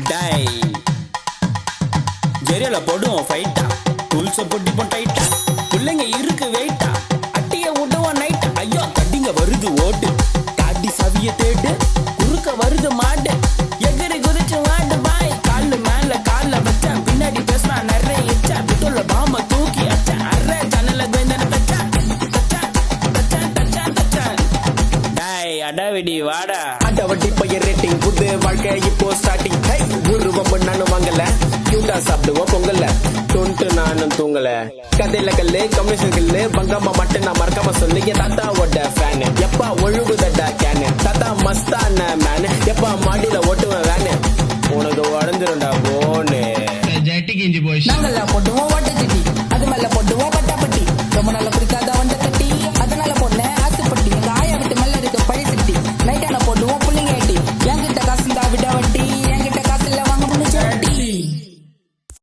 tie ஜெரியல போடுவோம் ஃபைட்டா டூல்ஸ போட்டிப்போம் டைட்டா பிள்ளைங்க இருக்கு வெயிட்டா அட்டிய விடுவோம் நைட் ஐயோ கட்டிங்க வருது ஓட்டு காட்டி சவிய தேடு குறுக்க வருது மாடு எகிரி குதிச்சு மாடு பாய் காலு மேல கால வச்சா பின்னாடி பேசுனா நிறைய இச்சா பிட்டுள்ள பாம தூக்கி அச்சா அரை ஜன்னல வேந்தன தச்சா தச்சா தச்சா தச்சா தச்சா டை அடவிடி வாடா அடவட்டி பையன் ரேட்டிங் புது வாழ்க்கை இப்போ ஸ்டார்டிங் ஒரு வம்பு நானும் வாங்கல கியூட்டா சாப்பிடுவோம் பொங்கல தொண்டு நானும் தூங்கல கதையில கல்லு கம்யூனிஸ்ட் கல்லு பங்கம்மா மட்டும் நான் மறக்காம சொல்லு என் தாத்தாவோட ஃபேனு எப்பா ஒழுகுதட்டா கேனு தாத்தா மஸ்தான மேனு எப்பா மாடியில ஓட்டுவேன் வேனு உனக்கு உடஞ்சிருண்டா போனு ஜட்டி கிஞ்சி போய் நாங்கெல்லாம் போட்டுவோம்